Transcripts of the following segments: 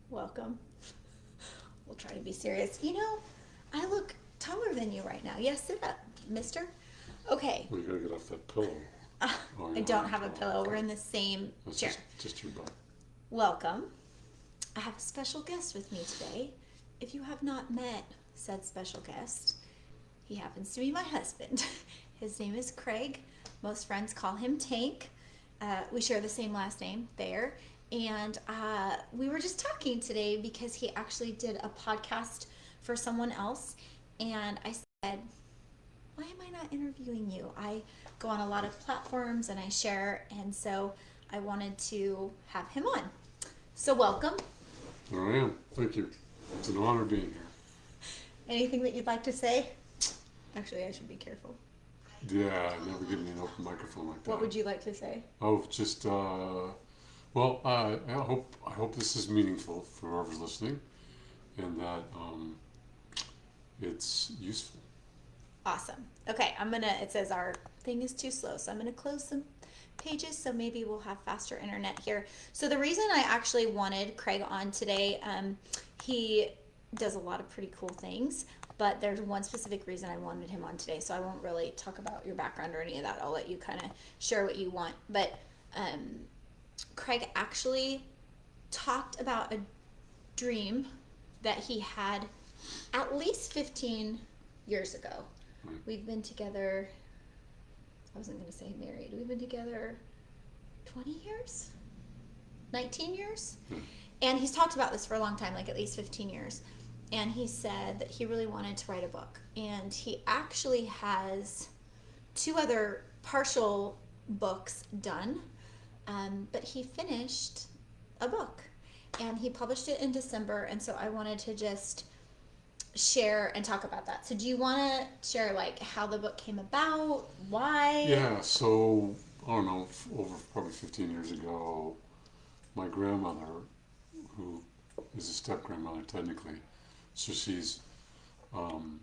Welcome. We'll try to be serious. I look taller than you right now. Yes, sit up, mister. Okay. Well, you gotta get off that pillow. Uh, Oh, I you don't don't have a have a pillow. pillow. We're Okay. in the same That's chair. just your butt. Welcome. I have a special guest with me today. If you have not met said special guest, he happens to be my husband. His name is Craig. Most friends call him Tank. We share the same last name, Thayer. And we were just talking today because he actually did a podcast for someone else. And I said, why am I not interviewing you? I go on a lot of platforms and I share. And so I wanted to have him on. So, welcome. There I am. Thank you. It's an honor being here. Anything that you'd like to say? Actually, I should be careful. Yeah, never give me an open microphone like that. What would you like to say? Oh, just well, I hope this is meaningful for whoever's listening, and that it's useful. Awesome. Okay, it says our thing is too slow, so I'm gonna close some pages so maybe we'll have faster internet here. So the reason I actually wanted Craig on today, he does a lot of pretty cool things, but there's one specific reason I wanted him on today. So I won't really talk about your background or any of that. I'll let you kind of share what you want. But um, Craig actually talked about a dream that he had at least 15 years ago. Right. We've been together, I wasn't going to say married, we've been together 20 years? 19 years? Yeah. And he's talked about this for a long time, like at least 15 years. And he said that he really wanted to write a book. And he actually has two other partial books done, but he finished a book. And he published it in December. And so I wanted to just share and talk about that. So do you want to share like how the book came about, why? Yeah. So I don't know. Over probably 15 years ago, my grandmother, who is a step grandmother technically, so she's um,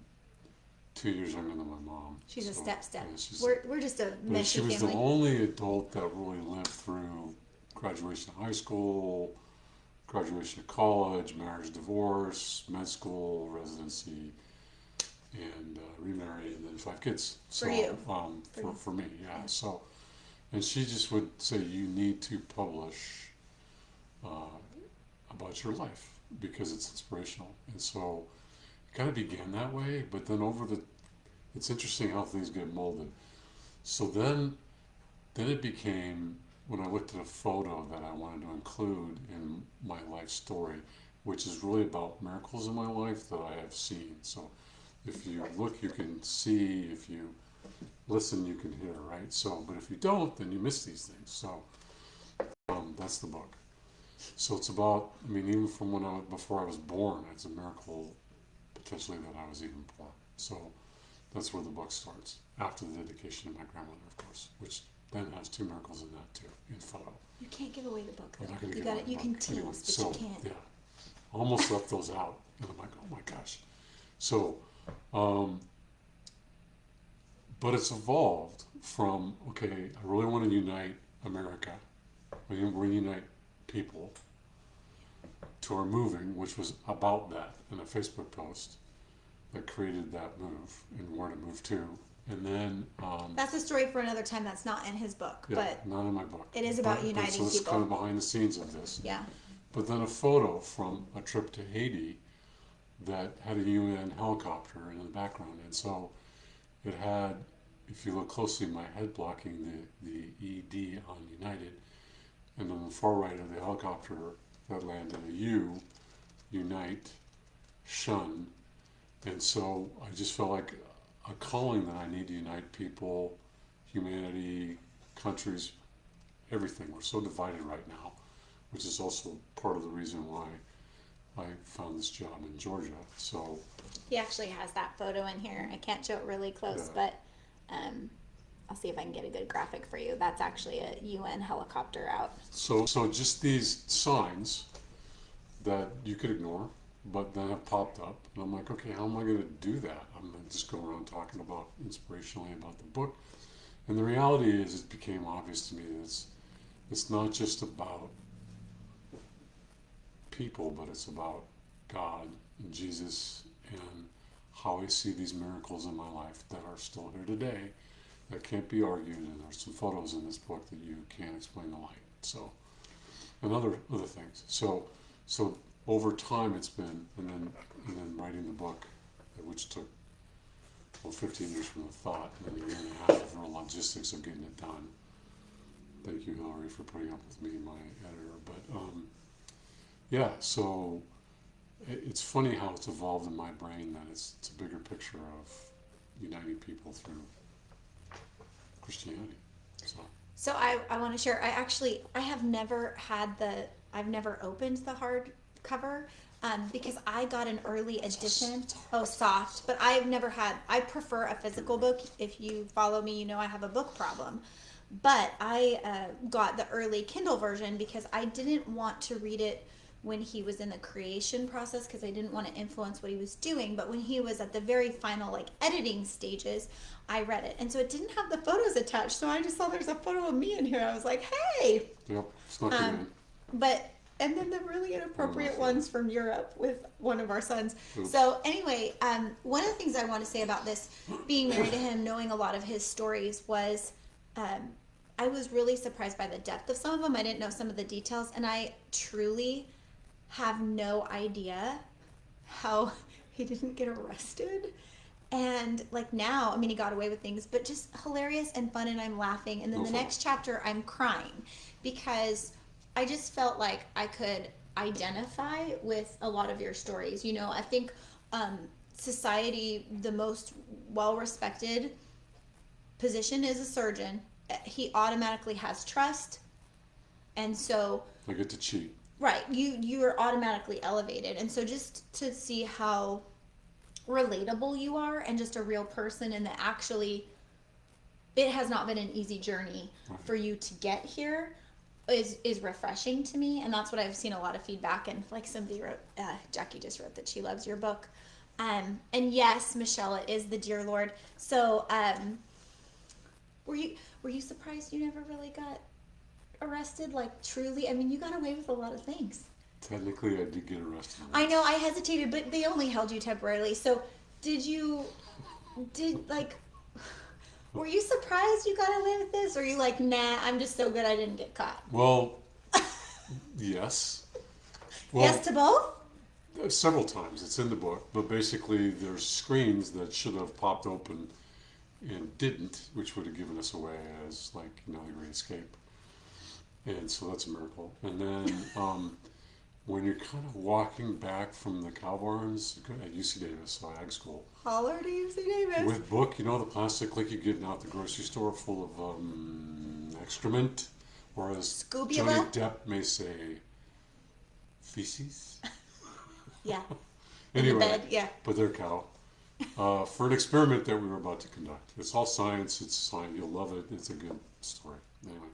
2 years younger than my mom. She's a So, step. yeah, she's We're just a But she messy was the family. only adult that really lived through graduation of high school, graduation of college, marriage, divorce, med school, residency, and remarried, and then 5 kids. So, For you. for me, yeah. Yeah. So, and she just would say, you need to publish uh, about your life because it's inspirational. And so it kind of began that way, but then it's interesting how things get molded. So then it became when I looked at a photo that I wanted to include in my life story, which is really about miracles in my life that I have seen. So if you look, you can see. If you listen, you can hear, right? So, but if you don't, then you miss these things. So that's the book. So it's about, I mean, even from before I was born, it's a miracle potentially that I was even born. So that's where the book starts, after the dedication of my grandmother, of course, which then has two miracles in that too, in photo. You can't give away the book. I'm not going to You give got away it. the You book. can tease, Anyway, but so, you can't. yeah, I almost left those out, and I'm like, oh my gosh. So, um, but it's evolved from, okay, I really want to unite America, reunite people, to our moving, which was about that in a Facebook post that created that move and where to move to. And then, That's a story for another time. That's not in his book, yeah, but not in my book. it is about So uniting this is kind of people. behind the scenes of this. Yeah. But then a photo from a trip to Haiti that had a UN helicopter in the background. And so it had, if you look closely, my head blocking the ED on United. And on the far right of the helicopter that landed a U, Unite, Shun. And so I just felt like a calling that I need to unite people, humanity, countries, everything. We're so divided right now, which is also part of the reason why I found this job in Georgia. So He actually has that photo in here. I can't show it really close, yeah. but I'll see if I can get a good graphic for you. That's actually a UN helicopter out. So just these signs that you could ignore, but then have popped up, and I'm like, okay, how am I going to do that? I'm going to just go around talking about inspirationally about the book, and the reality is, it became obvious to me that it's not just about people, but it's about God and Jesus and how I see these miracles in my life that are still here today that can't be argued. And there's some photos in this book that you can't explain the light. So, and other things. So over time it's been, and then writing the book, which took 15 years from the thought, and then a year and a half of the logistics of getting it done. Thank you, Hillary, for putting up with me, my editor. But yeah, so it's funny how it's evolved in my brain that it's a bigger picture of uniting people through Christianity. So I want to share. I've never opened the hardcover because I got an early edition. Oh, soft. But I prefer a physical book. If you follow me, you know I have a book problem. But I got the early Kindle version because I didn't want to read it when he was in the creation process because I didn't want to influence what he was doing. But when he was at the very final editing stages, I read it. And so it didn't have the photos attached. So I just saw there's a photo of me in here. I was like, hey. Yep, snuck it in. And then the really inappropriate ones from Europe with one of our sons. Oops. So anyway, one of the things I want to say about this, being married to him, knowing a lot of his stories was, I was really surprised by the depth of some of them. I didn't know some of the details, and I truly have no idea how he didn't get arrested. And now, he got away with things, but just hilarious and fun, and I'm laughing. And then the next chapter, I'm crying because I just felt like I could identify with a lot of your stories. I think society, the most well-respected position is a surgeon. He automatically has trust, and so I get to cheat. Right, you are automatically elevated, and so just to see how relatable you are and just a real person, and that actually it has not been an easy journey for you to get here is refreshing to me. And that's what I've seen a lot of feedback, and like somebody wrote, Jackie just wrote that she loves your book, and yes, Michelle, it is the Dear Lord. So were you surprised you never really got arrested? Truly, you got away with a lot of things. Technically, I did get arrested. I know, I hesitated, but they only held you temporarily. So were you surprised you got away with this? Or are you like, nah, I'm just so good I didn't get caught? Well, yes. Well, yes to both? Several times. It's in the book. But basically, there's screens that should have popped open and didn't, which would have given us away as, the Great Escape. And so that's a miracle. And then when you're kind of walking back from the cow barns at UC Davis, so ag school. Holler to UC Davis. With book, the plastic like you get out the grocery store full of excrement, or as Johnny Depp may say, feces. Yeah. Anyway, in the bed, yeah. But they're cow. For an experiment that we were about to conduct. It's all science. It's science. You'll love it. It's a good story. Anyway.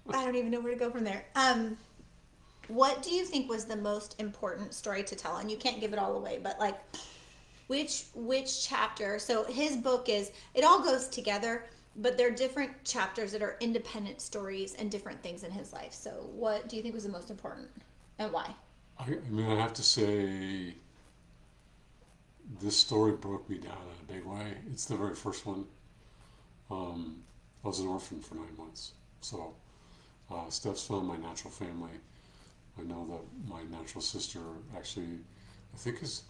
I don't even know where to go from there. What do you think was the most important story to tell? And you can't give it all away, but which chapter? So his book it all goes together, but there are different chapters that are independent stories and different things in his life. So what do you think was the most important, and why? I have to say, this story broke me down in a big way. It's the very first one. I was an orphan for 9 months, so Steph's found my natural family. I know that my natural sister actually, I think, is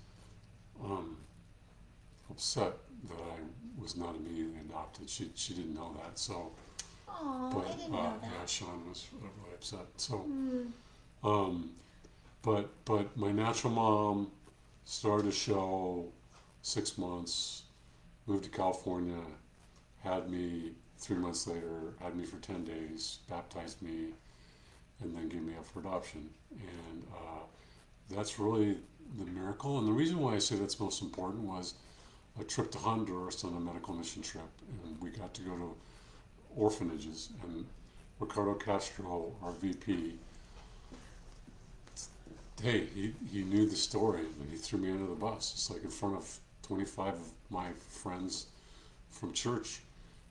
upset that I was not immediately adopted. She didn't know that, so. Oh, I didn't know that. Yeah, Sean was really upset. So, but my natural mom started a show, 6 months, moved to California, had me 3 months later, had me for 10 days, baptized me, and then gave me up for adoption. And that's really the miracle. And the reason why I say that's most important was a trip to Honduras on a medical mission trip. And we got to go to orphanages. And Ricardo Castro, our VP, hey, he knew the story, and he threw me under the bus. It's like in front of 25 of my friends from church.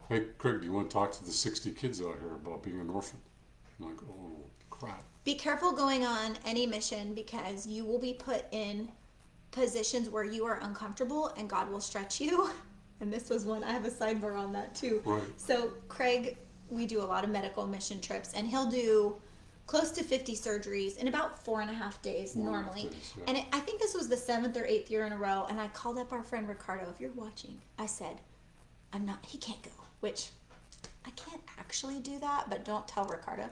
Hey, Craig, do you want to talk to the 60 kids out here about being an orphan? I'm like, oh crap. Be careful going on any mission because you will be put in positions where you are uncomfortable and God will stretch you. And this was one, I have a sidebar on that too. Right. So, Craig, we do a lot of medical mission trips, and he'll do close to 50 surgeries in about 4.5 days normally. Days, yeah. And I think this was the 7th or 8th year in a row. And I called up our friend Ricardo. If you're watching, I said, he can't go, which I can't actually do that, but don't tell Ricardo.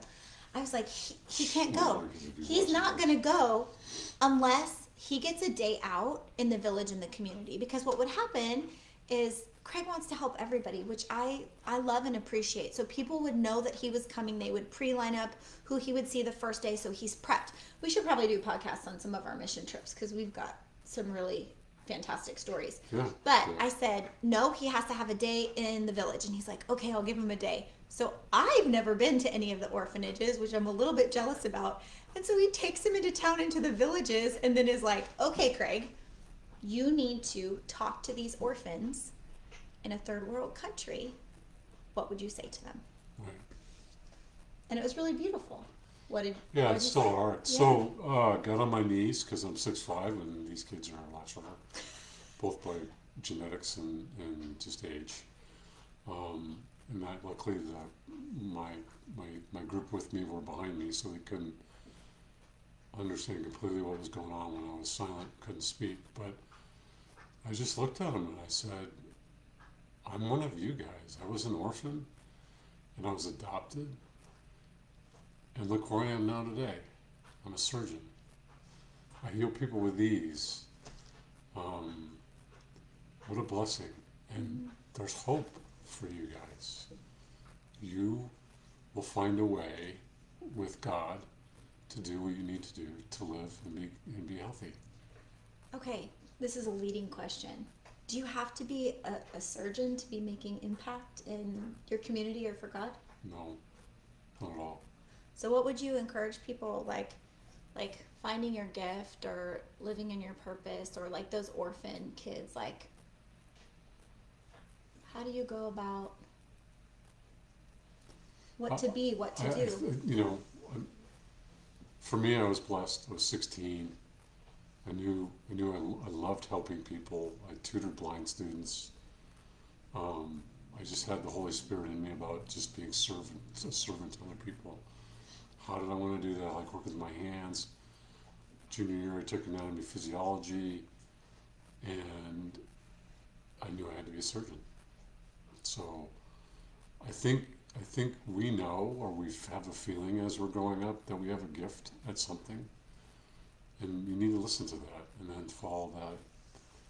I was like, he can't go. He's not going to go unless he gets a day out in the village and the community. Because what would happen is Craig wants to help everybody, which I love and appreciate. So people would know that he was coming. They would pre-line up who he would see the first day, so he's prepped. We should probably do podcasts on some of our mission trips because we've got some really fantastic stories. Yeah, but yeah. I said, no, he has to have a day in the village. And he's like, okay, I'll give him a day. So I've never been to any of the orphanages, which I'm a little bit jealous about. And so he takes him into town, into the villages, and then is like, okay, Craig, you need to talk to these orphans in a third world country. What would you say to them? Right. And it was really beautiful. What Yeah, did it's you still say? hard. Yeah. So, got on my knees because I'm 6'5", and these kids are a lot shorter, both by genetics and just age. And that luckily my group with me were behind me, so they couldn't understand completely what was going on when I was silent, couldn't speak. But I just looked at them and I said, I'm one of you guys. I was an orphan and I was adopted. And look where I am now today. I'm a surgeon. I heal people with ease. What a blessing. And there's hope for you guys. You will find a way with God to do what you need to do to live and be healthy. Okay, this is a leading question. Do you have to be a surgeon to be making impact in your community or for God? No, not at all. So what would you encourage people like finding your gift or living in your purpose, or like those orphan kids, like how do you go about what to be, what to do? For me, I was blessed. I was 16. I knew I loved helping people. I tutored blind students. I just had the Holy Spirit in me about just being a servant to other people. How did I want to do that? I like working with my hands. Junior year, I took anatomy physiology, and I knew I had to be a surgeon. So I think we know, or we have a feeling as we're growing up, that we have a gift at something, and you need to listen to that, and then follow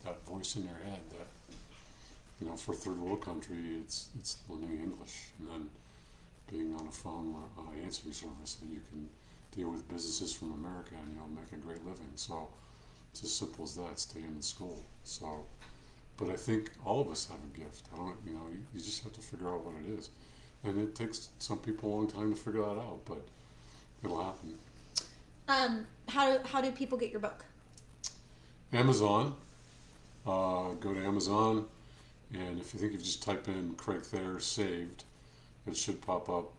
that voice in your head. That for a third world country, it's learning English, and then being on a phone on an answering service that you can deal with businesses from America and make a great living. So it's as simple as that. Stay in the school. So, but I think all of us have a gift. You just have to figure out what it is. And it takes some people a long time to figure that out, but it'll happen. How do people get your book? Amazon. Go to Amazon, and if you just type in Craig Thayer saved, it should pop up,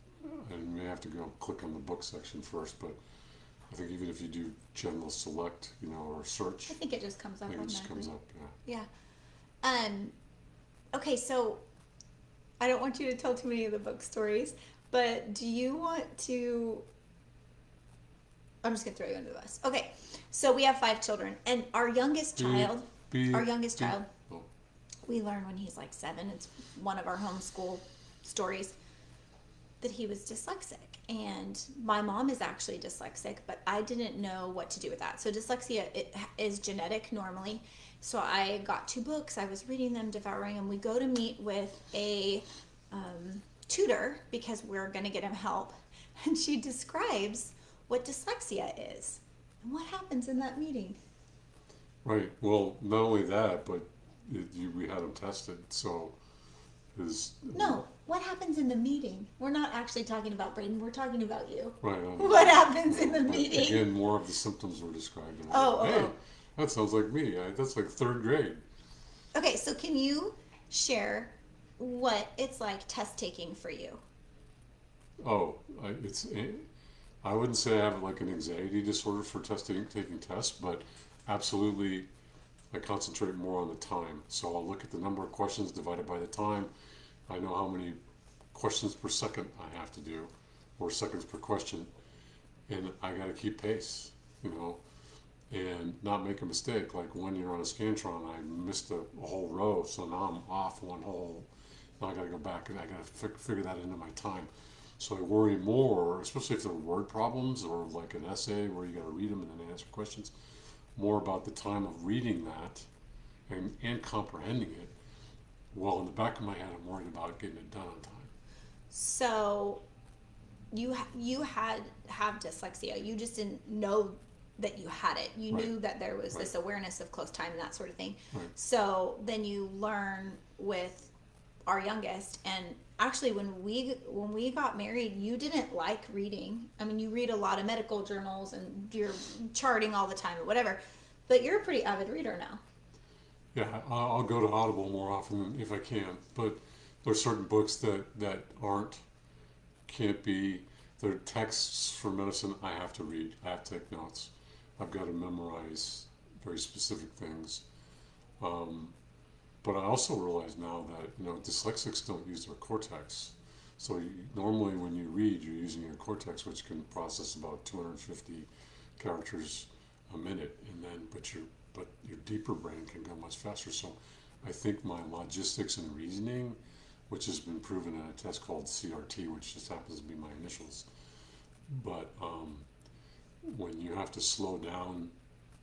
and you may have to go click on the book section first. But I think even if you do general select, or search, I think it just comes up. it just comes up. Yeah. Okay, so I don't want you to tell too many of the book stories, but do you want to? I'm just gonna throw you under the bus. Okay, so we have 5 children, and our youngest child, Oh. we learned when he's like 7. It's one of our homeschool stories that he was dyslexic, and my mom is actually dyslexic, but I didn't know what to do with that. So dyslexia, it is genetic normally. So I got 2 books. I was reading them, devouring them. We go to meet with a tutor because we're going to get him help, and she describes what dyslexia is and what happens in that meeting. Right. Well, not only that, but we had him tested. So No, what happens in the meeting? We're not actually talking about Braden. We're talking about you. Right. What happens in the meeting? Again, more of the symptoms were described. Oh. That sounds like me. That's like 3rd grade. Okay, so can you share what it's like test taking for you? Oh, I wouldn't say I have like an anxiety disorder for taking tests, but absolutely I concentrate more on the time. So I'll look at the number of questions divided by the time. I know how many questions per second I have to do, or seconds per question, and I got to keep pace, you know, and not make a mistake. Like when you're on a Scantron, I missed a whole row, so now I'm off one whole. Now I got to go back and I got to figure that into my time. So I worry more, especially if they're word problems or like an essay where you got to read them and then answer questions, more about the time of reading that and comprehending it. Well, in the back of my head, I'm worried about getting it done on time. So you had have dyslexia. You just didn't know that you had it. You Right. knew that there was Right. this awareness of close time and that sort of thing. Right. So then you learn with our youngest, and actually when we got married, you didn't like reading. I mean, you read a lot of medical journals and you're charting all the time or whatever, but you're a pretty avid reader now. Yeah, I'll go to Audible more often if I can, but there's certain books that aren't can't be. They're texts for medicine. I have to read. I have to take notes. I've got to memorize very specific things. Um, but I also realize now that dyslexics don't use their cortex. So normally when you read, you're using your cortex, which can process about 250 characters a minute, and then but your deeper brain can go much faster. So I think my logistics and reasoning, which has been proven in a test called CRT, which just happens to be my initials, but when you have to slow down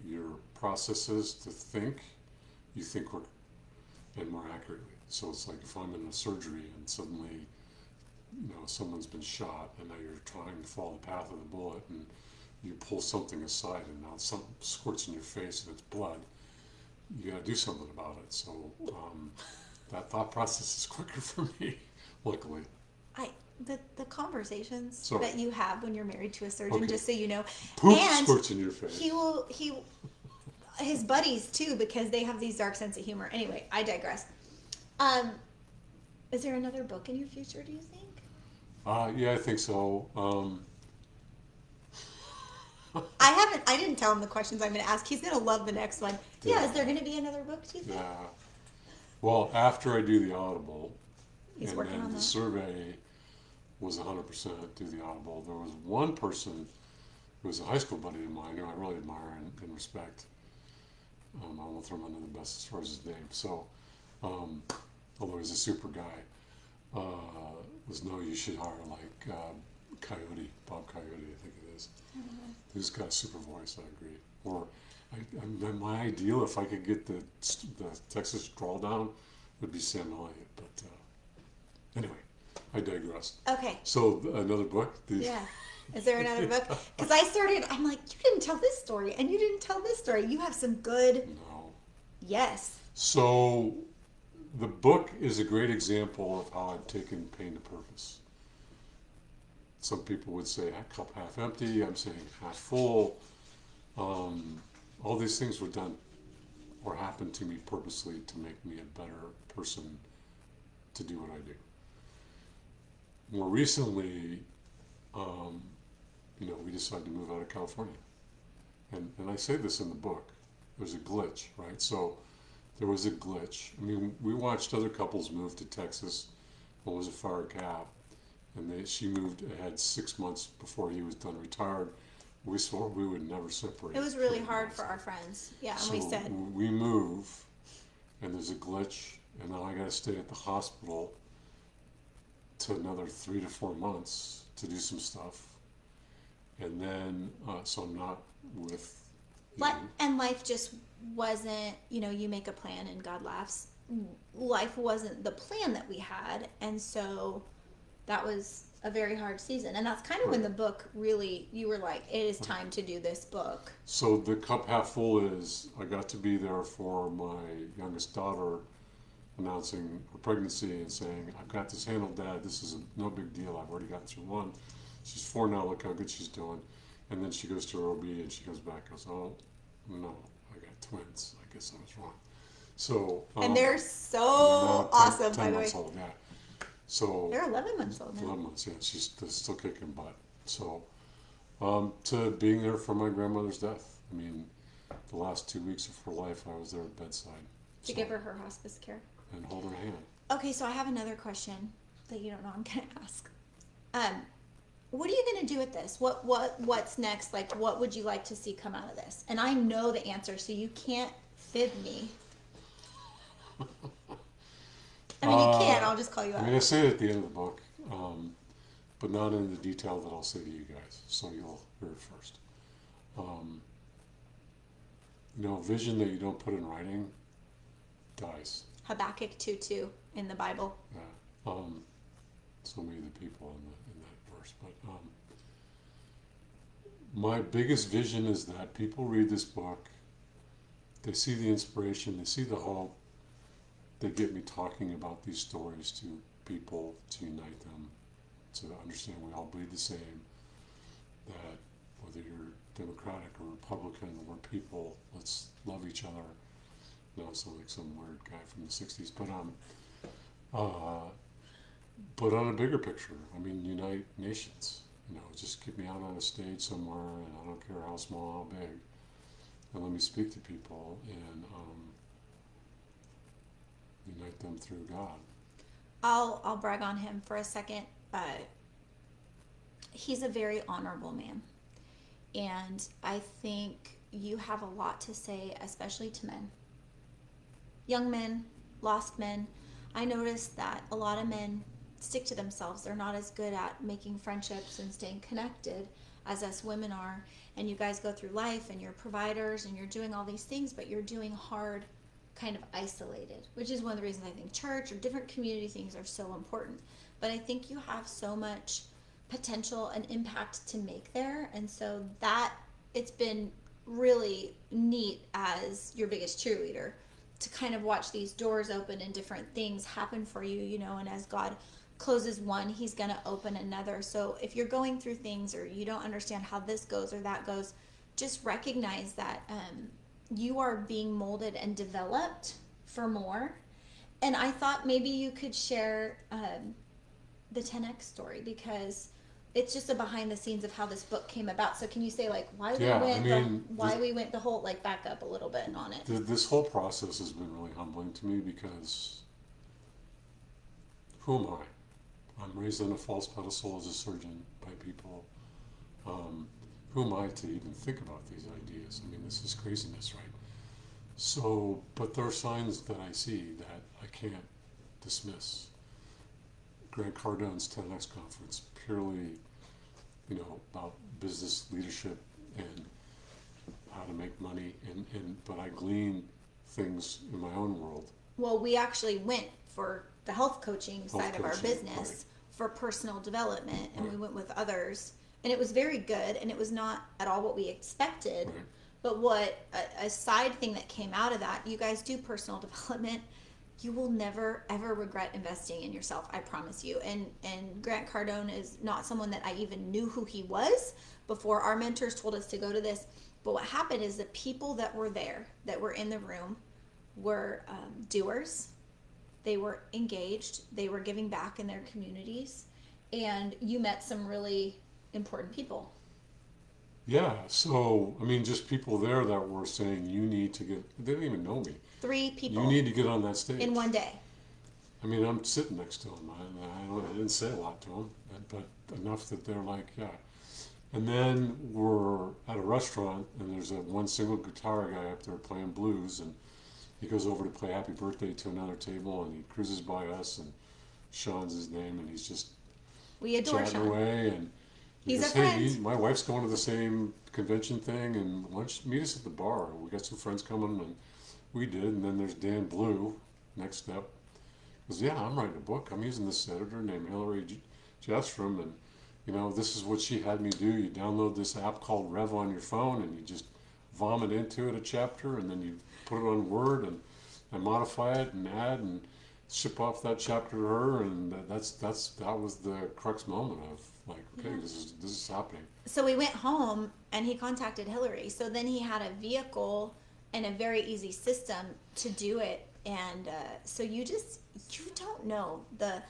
your processes to think, you think quicker and more accurately. So it's like if I'm in a surgery and suddenly someone's been shot and now you're trying to follow the path of the bullet and you pull something aside and now something squirts in your face and it's blood, you got to do something about it. So that thought process is quicker for me, luckily. I the conversations Sorry. that you have when you're married to a surgeon, Okay. just so you know, Poop and squirts in your face. he his buddies too, because they have these dark sense of humor. Anyway, I digress. Um, is there another book in your future, do you think? Yeah, I think so. I didn't tell him the questions I'm going to ask. He's going to love the next one. Yeah, is there going to be another book, do you think? Yeah. Well, after I do the Audible, He's and working then on the that. survey was 100% do the Audible. There was one person who was a high school buddy of mine who I really admire and respect. I won't throw him under the bus as far as his name. So, although he's a super guy, was no, you should hire like Coyote, Bob Coyote, I think it is. He's got a super voice, I agree. Or my ideal, if I could get the Texas drawl down, would be Sam Elliott. But anyway, I digress. Okay. So another book? Yeah. Is there another book? Because I'm like, you didn't tell this story, and you didn't tell this story. You have some good. No. Yes. So the book is a great example of how I've taken pain to purpose. Some people would say cup half empty. I'm saying half full. All these things were done or happened to me purposely to make me a better person to do what I do. More recently, we decided to move out of California. And I say this in the book. There's a glitch, right? So there was a glitch. I mean, we watched other couples move to Texas. One was a fire cap, and she moved ahead 6 months before he was done retired. We swore we would never separate. It was really hard for our friends. Yeah, and So we said, we move, and there's a glitch, and now I got to stay at the hospital to another 3 to 4 months to do some stuff, and then so I'm not with you. and life just wasn't, you make a plan and God laughs. Life wasn't the plan that we had, and so that was a very hard season. And that's kind of when the book really, you were like, it is time to do this book. So the cup half full is I got to be there for my youngest daughter announcing her pregnancy and saying, I've got this handled, Dad. This is no big deal. I've already gotten through one. She's 4 now. Look how good she's doing. And then she goes to her OB and she comes back and goes, oh, no, I got twins. I guess I was wrong. So And they're so they're now awesome, 10 by the way. months old, yeah. So They're 11 months old now. 11 months, yeah, she's still kicking butt. So to being there for my grandmother's death. I mean, the last 2 weeks of her life, I was there at bedside. To give her hospice care. And hold her hand. Okay, so I have another question that you don't know I'm going to ask. What are you going to do with this? What's next? Like, what would you like to see come out of this? And I know the answer, so you can't fib me. I mean, you can't. I'll just call you out. I mean, I say it at the end of the book, but not in the detail that I'll say to you guys. So you'll hear it first. Vision that you don't put in writing dies. Habakkuk 2:2 in the Bible. Yeah. So many of the people in that verse, but my biggest vision is that people read this book, they see the inspiration, they see the hope, they get me talking about these stories to people to unite them, to understand we all bleed the same, that whether you're Democratic or Republican, we're people, let's love each other. No, I sound like some weird guy from the 60s, but on a bigger picture, I mean, unite nations. Just get me out on a stage somewhere, and I don't care how small, how big, and let me speak to people and unite them through God. I'll brag on him for a second. He's a very honorable man, and I think you have a lot to say, especially to men, young men, lost men. I noticed that a lot of men stick to themselves. They're not as good at making friendships and staying connected as us women are. And you guys go through life and you're providers and you're doing all these things, but you're doing hard, kind of isolated, which is one of the reasons I think church or different community things are so important. But I think you have so much potential and impact to make there. And so that it's been really neat as your biggest cheerleader to kind of watch these doors open and different things happen for you, and as God closes one, he's going to open another. So if you're going through things or you don't understand how this goes or that goes, just recognize that you are being molded and developed for more. And I thought maybe you could share the 10X story, because it's just a behind the scenes of how this book came about. So can you say why we went the whole back up a little bit on it? This whole process has been really humbling to me, because who am I? I'm raised on a false pedestal as a surgeon by people. Who am I to even think about these ideas? I mean, this is craziness, right? So, but there are signs that I see that I can't dismiss. Grant Cardone's 10X conference, purely, about business leadership and how to make money, but I glean things in my own world. Well, we actually went for the health coaching side of our business, right, for personal development, and we went with others, and it was very good, and it was not at all what we expected. Right. But what a side thing that came out of that, you guys do personal development, you will never ever regret investing in yourself, I promise you. And Grant Cardone is not someone that I even knew who he was before our mentors told us to go to this. But what happened is the people that were there, that were in the room, were doers. They were engaged. They were giving back in their communities. And you met some really important people. Yeah, so, I mean, just people there that were saying, you need to get, they didn't even know me. 3 people. You need to get on that stage. In one day. I mean, I'm sitting next to them. I didn't say a lot to them, but enough that they're like, yeah. And then we're at a restaurant, and there's one single guitar guy up there playing blues, and he goes over to play Happy Birthday to another table, and he cruises by us, and Sean's his name, and he's just we adore chatting Sean. Away, and he he's goes, a friend. Hey, my wife's going to the same convention thing, and why don't you meet us at the bar? We got some friends coming, and we did. And then there's Dan Blue, next step. He goes, yeah, I'm writing a book. I'm using this editor named Hillary Jastrom, and this is what she had me do. You download this app called Rev on your phone, and you just vomit into it a chapter, and then you put it on Word and modify it and add and ship off that chapter to her, and that was the crux moment of okay, yeah. This is happening. So we went home, and he contacted Hillary. So then he had a vehicle and a very easy system to do it, and so you don't know the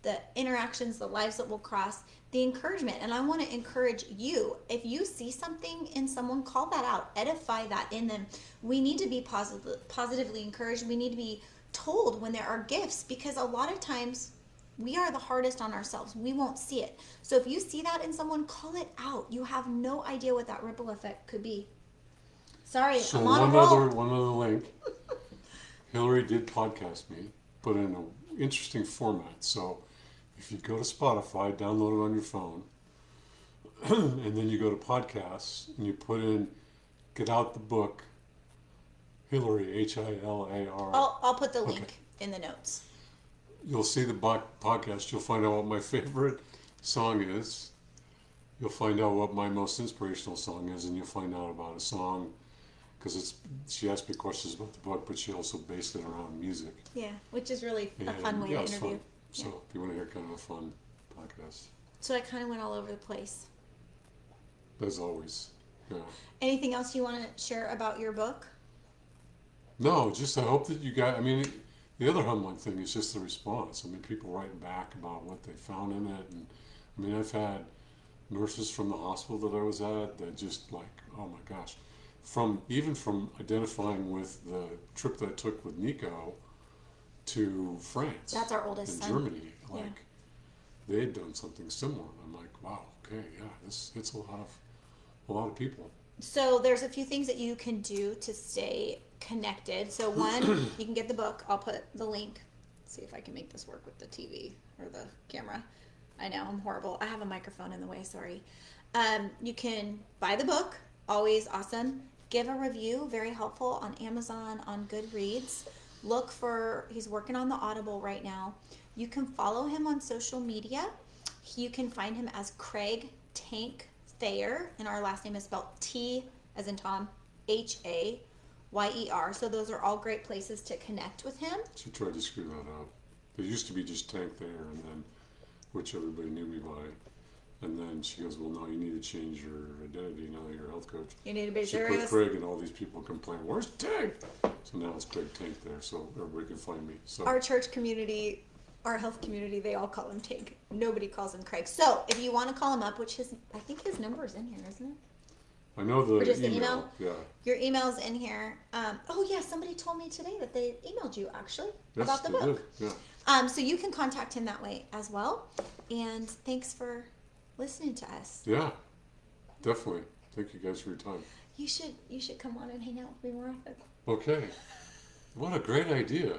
the interactions, the lives that we'll cross, the encouragement. And I want to encourage you, if you see something in someone, call that out, edify that in them. We need to be positively encouraged. We need to be told when there are gifts, because a lot of times we are the hardest on ourselves. We won't see it. So if you see that in someone, call it out. You have no idea what that ripple effect could be. Sorry, So I'm on a roll. one other link. Hillary did podcast me, but in an interesting format. So if you go to Spotify, download it on your phone, and then you go to podcasts and you put in "Get Out the Book," Hillary, Hilar. I'll put the link in the notes. You'll see the podcast. You'll find out what my favorite song is. You'll find out what my most inspirational song is, and you'll find out about a song, because she asked me questions about the book, but she also based it around music. Yeah, which is really a fun way to it's interview. Fun. So if you want to hear kind of a fun podcast. So I kind of went all over the place. As always, yeah. Anything else you want to share about your book? No, just I hope that you guys, I mean, the other humbling thing is just the response. I mean, people writing back about what they found in it. And I mean, I've had nurses from the hospital that I was at that just like, oh my gosh, even from identifying with the trip that I took with Nico to France. That's our oldest son. Germany, like they had done something similar. I'm like, wow, okay, yeah, it's a lot of people. So there's a few things that you can do to stay connected. So one, you can get the book. I'll put the link. See if I can make this work with the TV or the camera. I know, I'm horrible. I have a microphone in the way, sorry. You can buy the book, always awesome. Give a review, very helpful, on Amazon, on Goodreads. Look for, he's working on the Audible right now. You can follow him on social media. You can find him as Craig Tank Thayer, and our last name is spelled T as in Tom, Hayer. So those are all great places to connect with him. She tried to screw that up. It used to be just Tank Thayer, and then, which everybody knew me by. And then she goes, well, no, you need to change your identity now that you're a health coach. You need to be she serious. Put Craig, and all these people complain, where's Tank? So now it's Craig Tank there, so everybody can find me. So Our church community, our health community, they all call him Tank. Nobody calls him Craig. So if you want to call him up, which I think his number is in here, isn't it? I know the Or just email. the email? Yeah. Your email's in here. Oh yeah, somebody told me today that they emailed you actually about the Yes, they book. did. Yeah. So you can contact him that way as well. And thanks for listening to us. Yeah, definitely. Thank you guys for your time. You should come on and hang out with me more often. Okay. What a great idea.